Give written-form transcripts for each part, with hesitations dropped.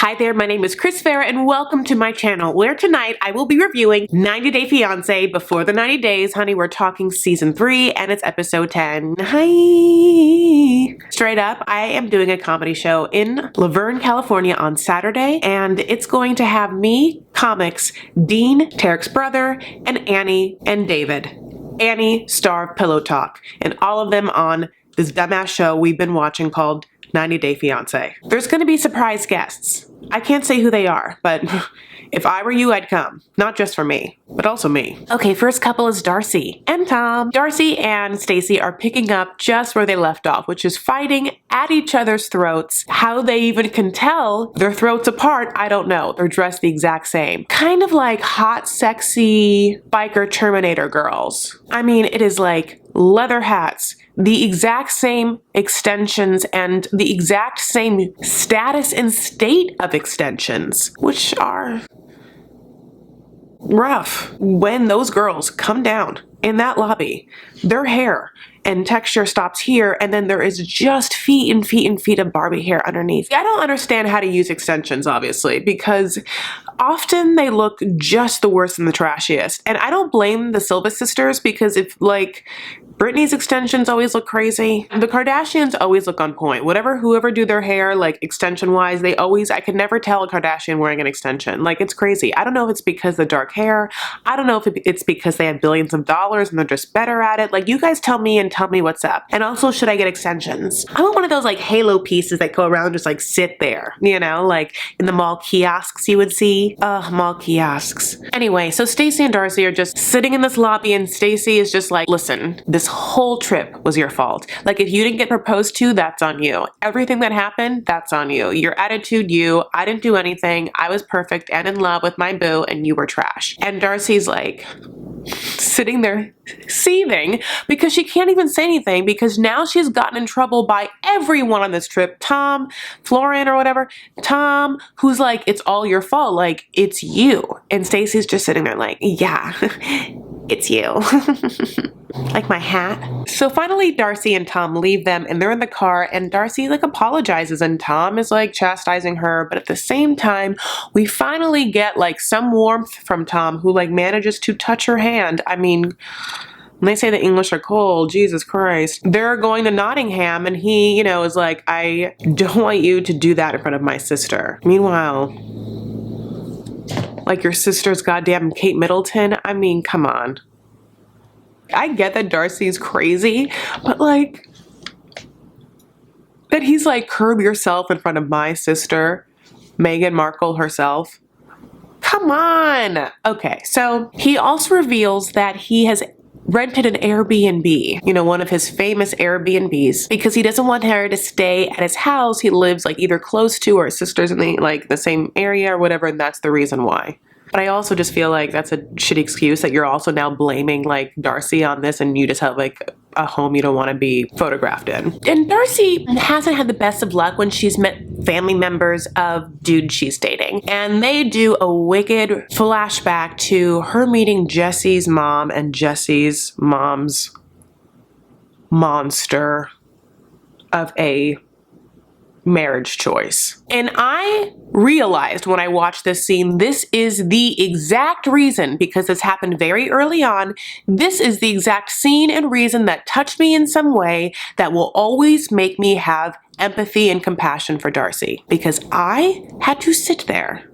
Hi there, my name is Farah and welcome to my channel where tonight I will be reviewing 90 Day Fiancé. Before the 90 days, honey, we're talking season 3 and it's episode 10. Hi! Straight up, I am doing a comedy show in Laverne, California on Saturday, and it's going to have me, comics, Dean, Tarek's brother, and Annie and David. Annie, star of Pillow Talk, and all of them on this dumbass show we've been watching called 90 Day Fiancé. There's gonna be surprise guests. I can't say who they are, but if I were you, I'd come. Not just for me, but also me. Okay, first couple is Darcy and Tom. Darcy and Stacy are picking up just where they left off, which is fighting at each other's throats. How they even can tell their throats apart, I don't know. They're dressed the exact same. Kind of like hot, sexy biker Terminator girls. I mean, it is like leather hats, the exact same extensions, and the exact same status and state of extensions, which are rough. When those girls come down in that lobby, their hair and texture stops here, and then there is just feet and feet and feet of Barbie hair underneath. I don't understand how to use extensions, obviously, because often they look just the worst and the trashiest. And I don't blame the Silva sisters, because if, like, Britney's extensions always look crazy. The Kardashians always look on point. Whoever do their hair, like extension-wise, I could never tell a Kardashian wearing an extension. Like, it's crazy. I don't know if it's because of the dark hair. I don't know if it's because they have billions of dollars and they're just better at it. Like, you guys tell me and tell me what's up. And also, should I get extensions? I want one of those like halo pieces that go around and just like sit there, you know, like in the mall kiosks you would see. Mall kiosks. Anyway, so Stacy and Darcy are just sitting in this lobby, and Stacy is just like, listen, this whole trip was your fault. Like, if you didn't get proposed to, that's on you. Everything that happened, that's on you. Your attitude, I didn't do anything. I was perfect and in love with my boo, and you were trash. And Darcy's like sitting there seething because she can't even say anything, because now she's gotten in trouble by everyone on this trip. Tom, Florian or whatever, Tom, who's like, it's all your fault. Like, it's you. And Stacy's just sitting there like, yeah, it's you. Like my hat. So finally Darcy and Tom leave them, and they're in the car, and Darcy like apologizes and Tom is like chastising her, but at the same time we finally get like some warmth from Tom, who like manages to touch her hand. I mean, when they say the English are cold, Jesus Christ. They're going to Nottingham, and he, you know, is like, I don't want you to do that in front of my sister. Meanwhile, like, your sister's goddamn Kate Middleton? I mean, come on. I get that Darcy's crazy, but like, that he's like, curb yourself in front of my sister, Meghan Markle herself. Come on. Okay, so he also reveals that he has rented an Airbnb, you know, one of his famous Airbnbs, because he doesn't want her to stay at his house. He lives like either close to, or his sister's in the same area or whatever, and that's the reason why. But I also just feel like that's a shitty excuse that you're also now blaming like Darcy on this, and you just have like a home you don't want to be photographed in. And Darcy hasn't had the best of luck when she's met family members of dudes she's dating. And they do a wicked flashback to her meeting Jesse's mom and Jesse's mom's monster of a marriage choice. And I realized when I watched this scene, this is the exact reason, because this happened very early on, this is the exact scene and reason that touched me in some way that will always make me have empathy and compassion for Darcy. Because I had to sit there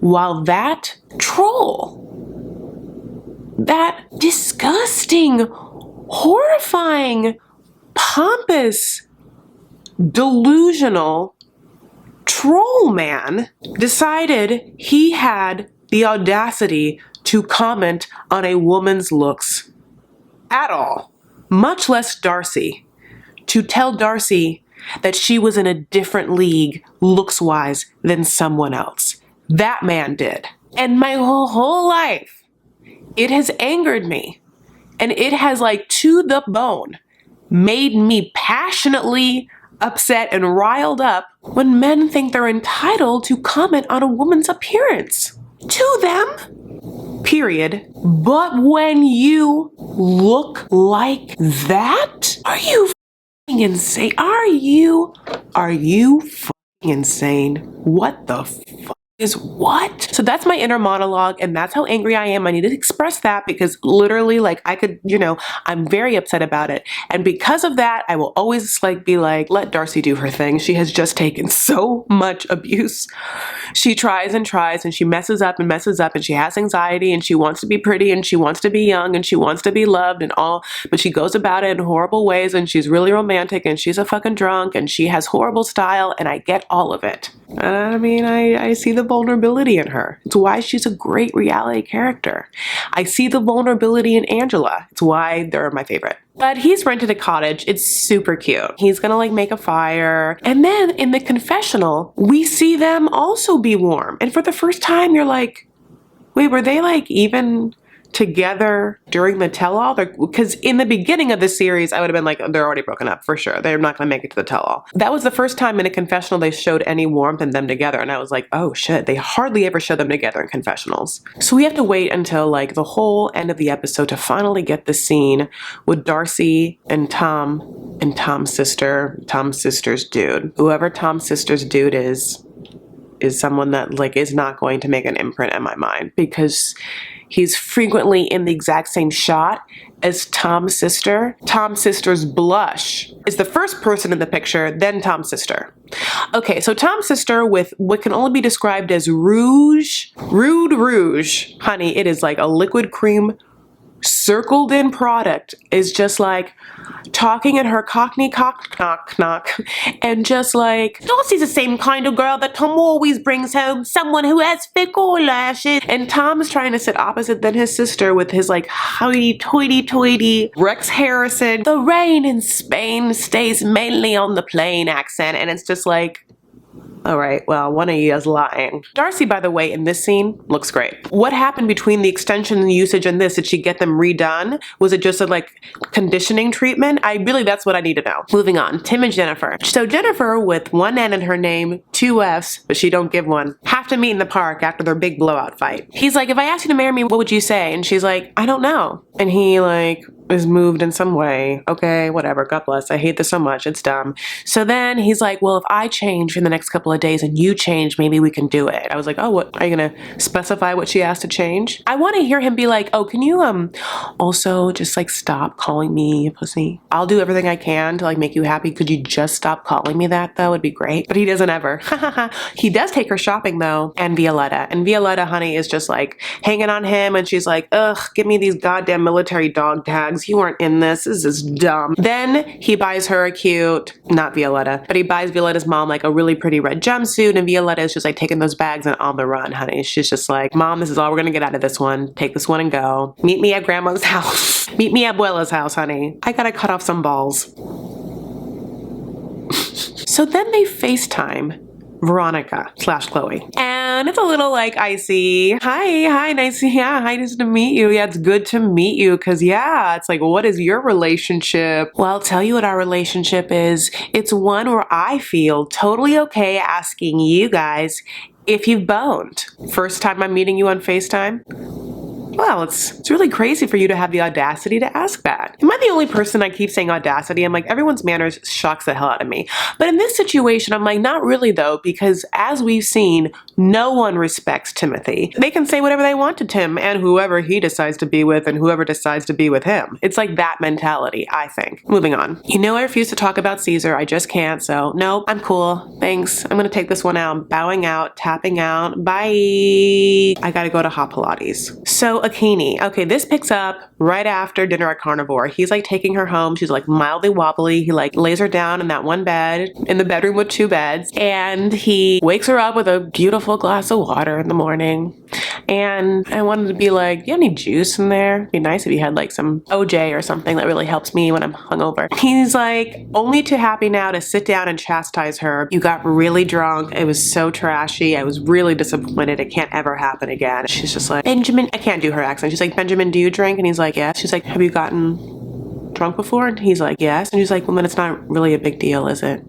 while that troll, that disgusting, horrifying, pompous, delusional troll man decided he had the audacity to comment on a woman's looks at all, much less Darcy, to tell Darcy that she was in a different league looks-wise than someone else. That man did. And my whole life, it has angered me, and it has, like, to the bone, made me passionately upset and riled up when men think they're entitled to comment on a woman's appearance. To them, period. But when you look like that, are you f***ing insane? Are you insane. What the fuck is what? So that's my inner monologue, and that's how angry I am. I need to express that because literally, like, I could, I'm very upset about it. And because of that, I will always be like, let Darcy do her thing. She has just taken so much abuse. She tries and tries, and she messes up and messes up, and she has anxiety, and she wants to be pretty, and she wants to be young, and she wants to be loved and all, but she goes about it in horrible ways, and she's really romantic, and she's a fucking drunk, and she has horrible style, and I get all of it. I mean, I see the vulnerability in her. It's why she's a great reality character. I see the vulnerability in Angela. It's why they're my favorite. But he's rented a cottage. It's super cute. He's gonna make a fire. And then in the confessional, we see them also be warm. And for the first time, you're like, wait, were they even together during the tell-all? Because in the beginning of the series, I would have been like, they're already broken up for sure. They're not gonna make it to the tell-all. That was the first time in a confessional they showed any warmth in them together. And I was like, oh shit, they hardly ever show them together in confessionals. So we have to wait until the whole end of the episode to finally get the scene with Darcy and Tom and Tom's sister's dude. Whoever Tom's sister's dude is someone that is not going to make an imprint in my mind because he's frequently in the exact same shot as Tom's sister. Tom's sister's blush is the first person in the picture, then Tom's sister. Okay, so Tom's sister with what can only be described as rouge. Honey, it is like a liquid cream circled in product, is just talking in her cockney knock and just Darcy's the same kind of girl that Tom always brings home, someone who has thick eyelashes. And Tom's trying to sit opposite than his sister with his hoity-toity Rex Harrison. The rain in Spain stays mainly on the plain accent, and it's just all right, well, one of you is lying. Darcy, by the way, in this scene, looks great. What happened between the extension usage and this? Did she get them redone? Was it just a conditioning treatment? That's what I need to know. Moving on, Tim and Jennifer. So Jennifer, with one N in her name, 2 Fs, but she don't give one, have to meet in the park after their big blowout fight. He's like, if I asked you to marry me, what would you say? And she's like, I don't know. And he is moved in some way. Okay, whatever, God bless. I hate this so much, it's dumb. So then he's like, well, if I change in the next couple of days and you change, maybe we can do it. I was like, oh, what, are you gonna specify what she has to change? I want to hear him be like, oh, can you also just stop calling me pussy? I'll do everything I can to make you happy. Could you just stop calling me that though? It'd be great. But he doesn't ever. He does take her shopping though, and Violetta, honey, is just hanging on him, and she's like, ugh, give me these goddamn military dog tags. You weren't in this. This is dumb. Then he buys her a cute, not Violetta, but he buys Violetta's mom a really pretty red jumpsuit, and Violetta is just taking those bags and on the run, honey. She's just like, Mom, this is all we're gonna get out of this one. Take this one and go. Meet me at grandma's house. Meet me at Abuela's house, honey. I gotta cut off some balls. So then they FaceTime Veronica / Chloe. And it's a little icy. Hi, nice to meet you. Yeah, it's good to meet you. Cause yeah, it's what is your relationship? Well, I'll tell you what our relationship is. It's one where I feel totally okay asking you guys if you've boned. First time I'm meeting you on FaceTime? Well, it's really crazy for you to have the audacity to ask that. Am I the only person I keep saying audacity? I'm everyone's manners shocks the hell out of me. But in this situation, I'm not really though, because as we've seen, no one respects Timothy. They can say whatever they want to Tim and whoever he decides to be with and whoever decides to be with him. It's that mentality, I think. Moving on. I refuse to talk about Caesar. I just can't, so nope, I'm cool. Thanks. I'm gonna take this one out. I'm bowing out, tapping out. Bye. I gotta go to Hot Pilates. So Akini. Okay, this picks up right after dinner at Carnivore. He's taking her home. She's mildly wobbly. He lays her down in that one bed in the bedroom with 2 beds, and he wakes her up with a beautiful glass of water in the morning. And I wanted to be like, you have any juice in there? It'd be nice if you had some OJ or something that really helps me when I'm hungover. He's only too happy now to sit down and chastise her. You got really drunk. It was so trashy. I was really disappointed. It can't ever happen again. She's just like, Benjamin, I can't do her accent. She's like, Benjamin, do you drink? And he's like, yes. She's like, have you gotten drunk before? And he's like, yes. And she's like, well, then it's not really a big deal, is it?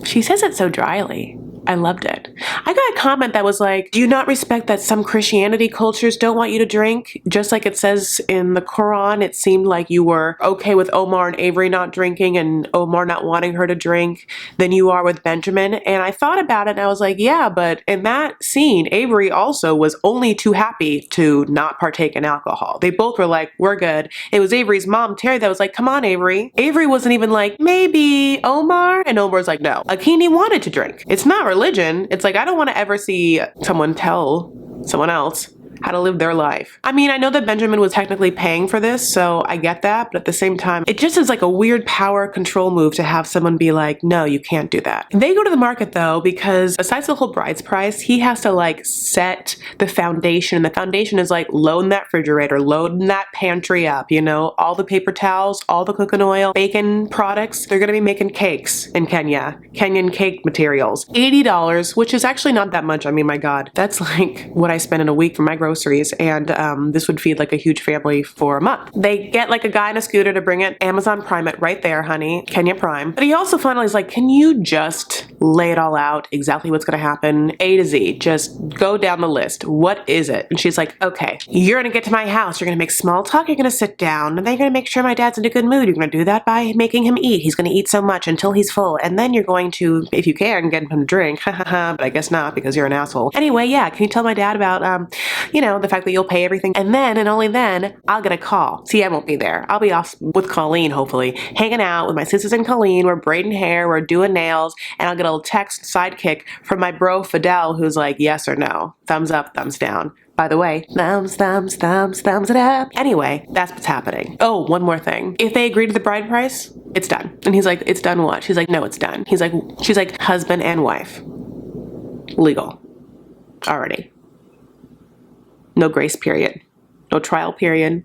She says it so dryly. I loved it. I got a comment that was like, do you not respect that some Christianity cultures don't want you to drink? Just like it says in the Quran, it seemed like you were okay with Omar and Avery not drinking and Omar not wanting her to drink than you are with Benjamin. And I thought about it and I was like, yeah, but in that scene, Avery also was only too happy to not partake in alcohol. They both were like, we're good. It was Avery's mom, Terry, that was like, come on, Avery. Avery wasn't even like, maybe Omar? And Omar was like, no. Akini wanted to drink. It's not religion. It's like, I don't want to ever see someone tell someone else how to live their life. I mean, I know that Benjamin was technically paying for this, so I get that, but at the same time, it just is like a weird power control move to have someone be like, no, you can't do that. They go to the market though, because besides the whole bride's price, he has to like set the foundation. The foundation is like loading that refrigerator, loading that pantry up, you know, all the paper towels, all the cooking oil, bacon products. They're gonna be making cakes in Kenya, Kenyan cake materials. $80, which is actually not that much. I mean, my God, that's like what I spend in a week for my groceries, and this would feed like a huge family for a month. They get like a guy in a scooter to bring it. Amazon Prime it right there, honey. Kenya Prime. But he also finally is like, can you just lay it all out, exactly what's gonna happen, A to Z, just go down the list. What is it? And she's like, okay, you're gonna get to my house, you're gonna make small talk, you're gonna sit down, and then you're gonna make sure my dad's in a good mood. You're gonna do that by making him eat. He's gonna eat so much until he's full, and then you're going to, if you can, get him to drink. But I guess not, because you're an asshole. Anyway, yeah, can you tell my dad about, you know, the fact that you'll pay everything, and then, and only then, I'll get a call. See, I won't be there. I'll be off with Colleen, hopefully, hanging out with my sisters and Colleen. We're braiding hair, we're doing nails, and I'll get a little text sidekick from my bro Fidel, who's like, yes or no, thumbs up, thumbs down. By the way, thumbs it up. Anyway, that's what's happening. Oh, one more thing. If they agree to the bride price, it's done. And he's like, it's done what? She's like, no, it's done. He's like, she's like, husband and wife. Legal. Already. No grace period. No trial period.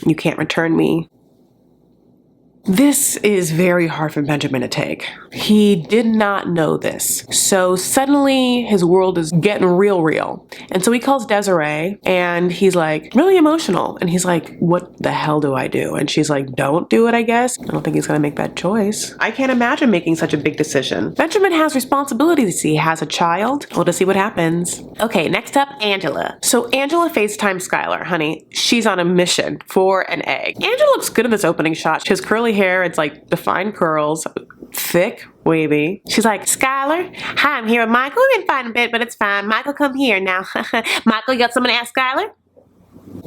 You can't return me. This is very hard for Benjamin to take. He did not know this. So suddenly his world is getting real. And so he calls Desiree and he's like really emotional. And he's like, what the hell do I do? And she's like, don't do it, I guess. I don't think he's gonna make that choice. I can't imagine making such a big decision. Benjamin has responsibilities. He has a child. We'll just see what happens. Okay, next up, Angela. So Angela FaceTimes Skylar, honey. She's on a mission for an egg. Angela looks good in this opening shot. She has curly hair, it's like defined curls, thick, wavy. She's like, Skylar, hi, I'm here with Michael. We've been fighting a bit, but it's fine. Michael, come here now. Michael, you got something to ask Skylar?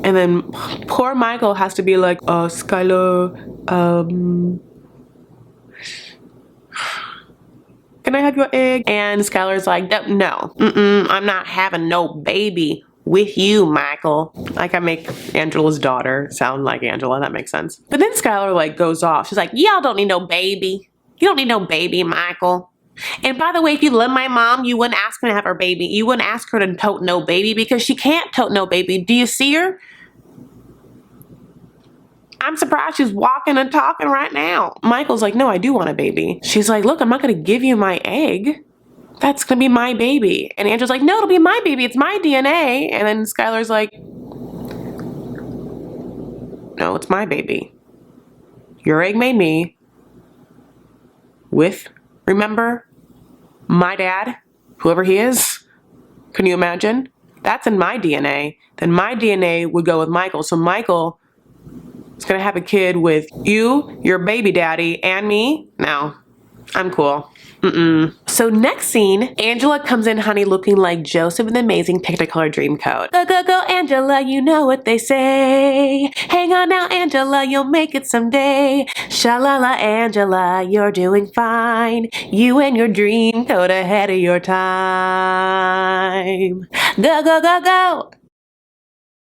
And then poor Michael has to be like, Skylar, can I have your egg? And Skylar's like, no, I'm not having no baby with you, Michael. Like I make Angela's daughter sound like Angela, that makes sense. But then Skylar like goes off. She's like, y'all don't need no baby. You don't need no baby, Michael. And by the way, if you love my mom, you wouldn't ask her to have her baby. You wouldn't ask her to tote no baby because she can't tote no baby. Do you see her? I'm surprised she's walking and talking right now. Michael's like, no, I do want a baby. She's like, look, I'm not gonna give you my egg. That's gonna be my baby. And Andrew's like, no, it'll be my baby. It's my DNA. And then Skylar's like, no, it's my baby. Your egg made me with, remember, my dad, whoever he is. Can you imagine? That's in my DNA. Then my DNA would go with Michael. So Michael is gonna have a kid with you, your baby daddy, and me. No, I'm cool. So next scene, Angela comes in, honey, looking like Joseph in the Amazing Technicolor Dreamcoat. Go, Angela, you know what they say. Hang on now, Angela, you'll make it someday. Shalala, Angela, you're doing fine. You and your dreamcoat ahead of your time. Go.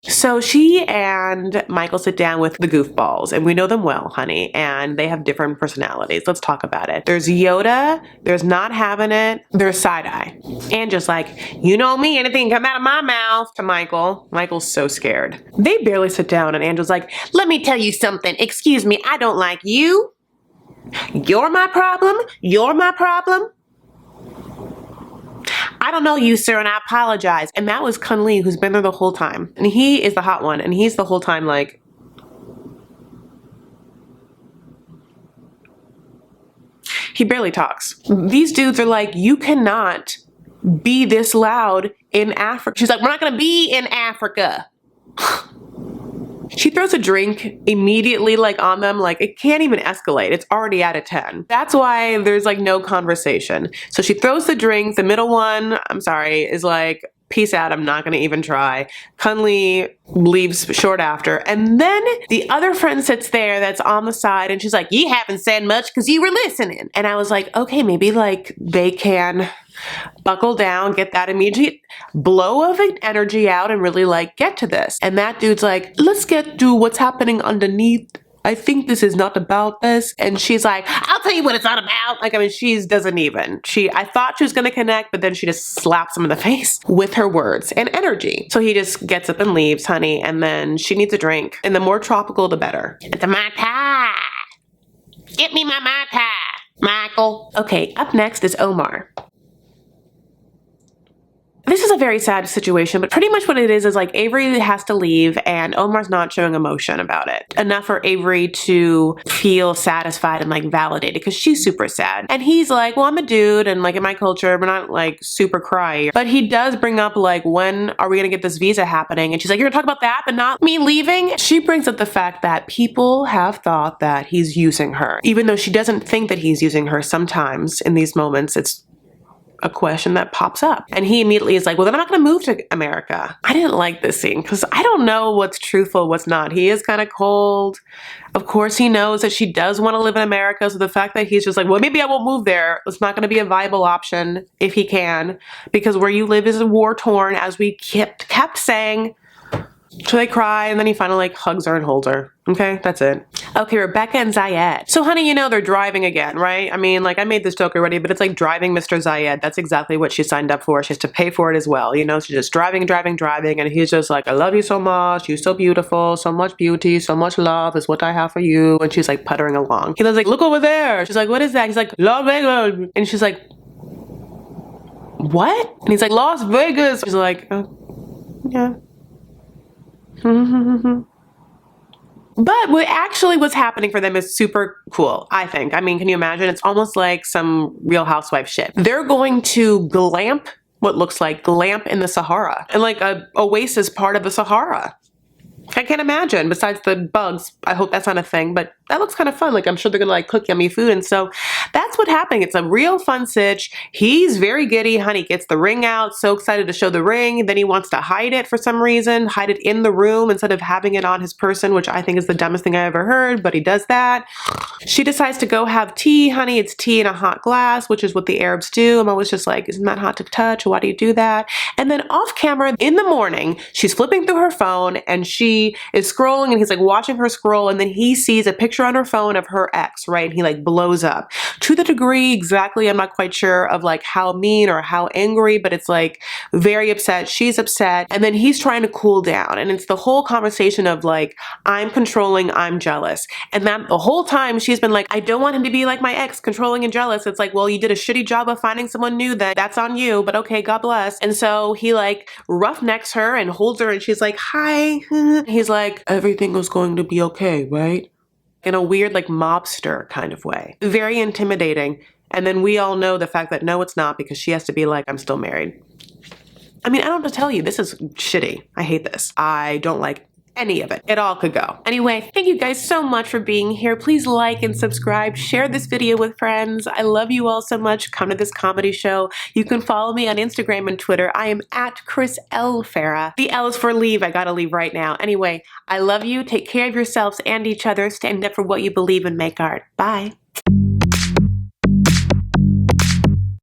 So she and Michael sit down with the goofballs, and we know them well, honey, and they have different personalities. Let's talk about it. There's Yoda, there's not having it, there's side-eye. And just like, you know me, anything can come out of my mouth to Michael. Michael's so scared. They barely sit down, and Angela's like, let me tell you something. Excuse me, I don't like you. You're my problem. You're my problem. I don't know you, sir, and I apologize. And that was Kun Lee, who's been there the whole time. And he is the hot one, and he's the whole time like, he barely talks. These dudes are like, you cannot be this loud in Africa. She's like, we're not gonna be in Africa. She throws a drink immediately like on them, like it can't even escalate. It's already at a 10. That's why there's like no conversation. So she throws the drink. The middle one, I'm sorry, is like, peace out, I'm not gonna even try. Kunli leaves short after. And then the other friend sits there that's on the side and she's like, you haven't said much because you were listening. And I was like, okay, maybe like they can buckle down, get that immediate blow of energy out and really like get to this. And that dude's like, let's get to what's happening underneath. I think this is not about this. And she's like, I'll tell you what it's not about. Like, I mean, she doesn't even. I thought she was gonna connect, but then she just slaps him in the face with her words and energy. So he just gets up and leaves, honey, and then she needs a drink. And the more tropical, the better. It's a Mai Tai. Get me my Mai Tai, Michael. Okay, up next is Omar. This is a very sad situation, but pretty much what it is like Avery has to leave and Omar's not showing emotion about it. Enough for Avery to feel satisfied and like validated because she's super sad. And he's like, well, I'm a dude and like in my culture, we're not like super cry. But he does bring up like, when are we gonna get this visa happening? And she's like, you're gonna talk about that, but not me leaving? She brings up the fact that people have thought that he's using her. Even though she doesn't think that he's using her sometimes in these moments, it's a question that pops up. And he immediately is like, well, then I'm not gonna move to America. I didn't like this scene because I don't know what's truthful, what's not. He is kind of cold. Of course, he knows that she does want to live in America. So the fact that he's just like, well, maybe I won't move there. It's not gonna be a viable option if he can, because where you live is war torn, as we kept saying. So they cry and then he finally like hugs her and holds her. Okay, that's it. Okay, Rebecca and Zayed. So honey, you know they're driving again, right? I mean, like I made this joke already, but it's like driving Mr. Zayed. That's exactly what she signed up for. She has to pay for it as well. You know, she's just driving, and he's just like, I love you so much. You're so beautiful. So much beauty, so much love is what I have for you. And she's like puttering along. He's like, look over there. She's like, what is that? He's like, Las Vegas. And she's like, what? And he's like, Las Vegas. She's like, oh, yeah. But what's happening for them is super cool, I think. I mean, can you imagine? It's almost like some Real Housewife shit. They're going to glamp, what looks like glamp in the Sahara, and like a oasis part of the Sahara. I can't imagine, besides the bugs. I hope that's not a thing, but that looks kind of fun. Like I'm sure they're gonna like cook yummy food. And so that's what's happening. It's a real fun sitch. He's very giddy. Honey gets the ring out, so excited to show the ring. Then he wants to hide it for some reason, hide it in the room instead of having it on his person, which I think is the dumbest thing I ever heard, but he does that. She decides to go have tea, honey. It's tea in a hot glass, which is what the Arabs do. I'm always just like, isn't that hot to touch? Why do you do that? And then off camera in the morning, she's flipping through her phone and she is scrolling and he's like watching her scroll, and then he sees a picture on her phone of her ex, right? And he like blows up to the degree exactly, I'm not quite sure of like how mean or how angry, but it's like very upset. She's upset. And then he's trying to cool down. And it's the whole conversation of like, I'm controlling, I'm jealous. And that the whole time she's been like, I don't want him to be like my ex, controlling and jealous. It's like, well, you did a shitty job of finding someone new, that's on you, but okay, God bless. And so he like roughnecks her and holds her and she's like, hi. He's like, everything was going to be okay, right? In a weird like mobster kind of way. Very intimidating. And then we all know the fact that no, it's not, because she has to be like, I'm still married. I mean, I don't have to tell you, this is shitty. I hate this. I don't like any of it. It all could go. Anyway, thank you guys so much for being here. Please like and subscribe. Share this video with friends. I love you all so much. Come to this comedy show. You can follow me on Instagram and Twitter. I am at Chris L. Farah. The L is for leave. I gotta leave right now. Anyway, I love you. Take care of yourselves and each other. Stand up for what you believe and make art. Bye.